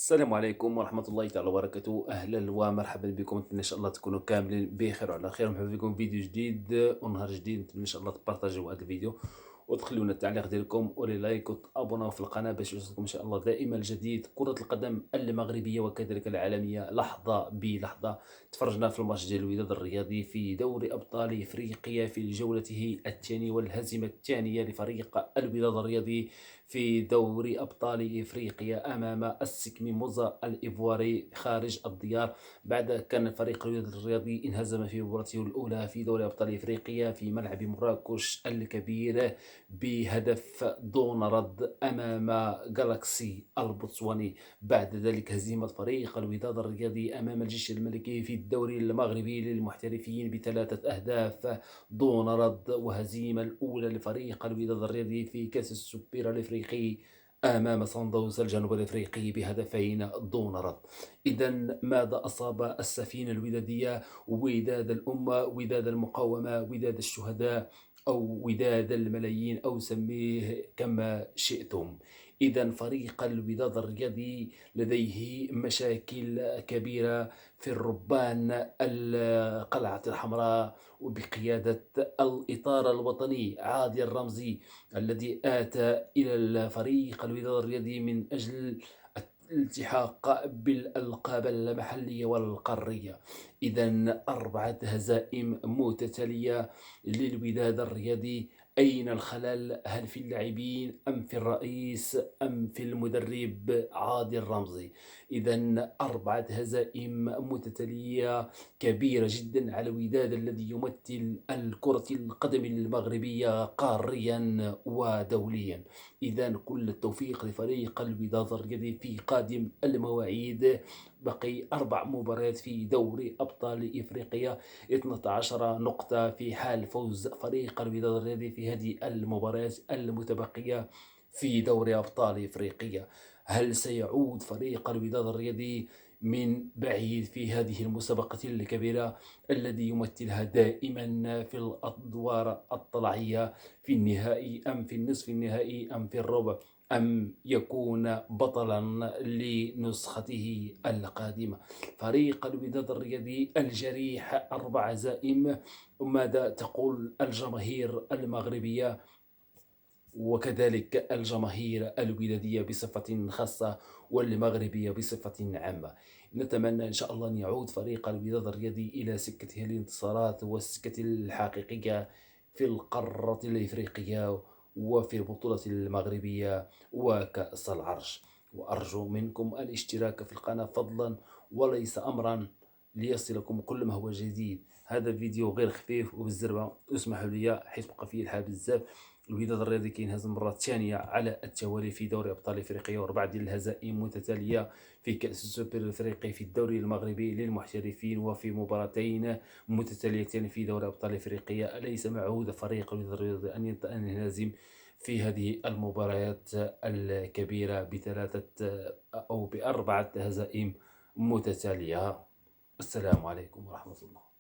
السلام عليكم ورحمة الله تعالى وبركاته، أهلا ومرحبا بكم. نتمنى إن شاء الله تكونوا كاملين بخير وعلى خير. مرحبا بكم في فيديو جديد ونهار جديد. نتمنى إن شاء الله تبارطاجيو هذا الفيديو وتخلونا التعليق ديالكم ولي لايك وتابوناو في القناة باش يوصلكم إن شاء الله دائما الجديد. كرة القدم المغربية وكذلك العالمية لحظة بلحظة. تفرجنا في الماتش ديال الوداد الرياضي في دوري أبطال إفريقيا في جولته الثانية والهزيمة الثانية لفريق الوداد الرياضي في دوري أبطال إفريقيا أمام السكمي موزا الإيفواري خارج الديار، بعد كان فريق الوداد الرياضي انهزم في مباراته الأولى في دوري أبطال إفريقيا في ملعب مراكش الكبير بهدف دون رد أمام جالاكسي البوتسواني. بعد ذلك هزيمة فريق الوداد الرياضي أمام الجيش الملكي في الدوري المغربي للمحترفين بثلاثة أهداف دون رد، وهزيمة الأولى لفريق الوداد الرياضي في كأس السوبر الإفريقي أمام صن داونز الجنوب الإفريقي بهدفين دون رد. إذا ماذا أصاب السفينة الودادية؟ وداد الأمة، وداد المقاومة، وداد الشهداء، أو وداد الملايين، أو سميه كما شئتم. إذا فريق الوداد الرياضي لديه مشاكل كبيرة في الربان القلعة الحمراء وبقيادة الإطار الوطني عادل الرمزي، الذي آتى إلى الفريق الوداد الرياضي من أجل الالتحاق بالألقاب المحلية والقارية. إذا 4 هزائم متتالية للوداد الرياضي. أين الخلل؟ هل في اللاعبين أم في الرئيس أم في المدرب عادل الرمزي؟ إذا 4 هزائم متتالية كبيرة جدا على الوداد الذي يمثل الكرة القدم المغربية قاريا ودوليا. إذا كل التوفيق لفريق الوداد الرياضي في قادم المواعيد. بقي 4 مباريات في دوري أبطال إفريقيا، 12 نقطة في حال فوز فريق الوداد الرياضي في هذه المباريات المتبقية في دوري أبطال إفريقيا. هل سيعود فريق الوداد الرياضي من بعيد في هذه المسابقة الكبيرة الذي يمثلها دائما في الأدوار الطلائعية، في النهائي أم في النصف النهائي أم في الربع، أم يكون بطلا لنسخته القادمة؟ فريق الوداد الرياضي الجريح 4 هزائم. ماذا تقول الجماهير المغربية وكذلك الجماهير الودادية بصفة خاصة والمغربية بصفة عامة؟ نتمنى إن شاء الله أن يعود فريق الوداد الرياضي إلى سكته الانتصارات والسكة الحقيقية في القارة الإفريقية وفي البطولة المغربية وكأس العرش. وأرجو منكم الاشتراك في القناة فضلا وليس أمرا ليصلكم كل ما هو جديد. هذا الفيديو غير خفيف وبالزربة، اسمحوا لي حيث بقى فيه الحال بزاف. الوداد الرياضي كينهزم المرة الثانية على التوالي في دوري أبطال إفريقيا، و4 ديال الهزائم متتالية في كأس السوبر الإفريقي في الدوري المغربي للمحترفين، وفي مباراتين متتاليتين في دوري أبطال إفريقيا. أليس معهود فريق الوداد الرياضي أن ينهزم في هذه المباريات الكبيرة ب4 هزائم متتالية؟ السلام عليكم ورحمة الله.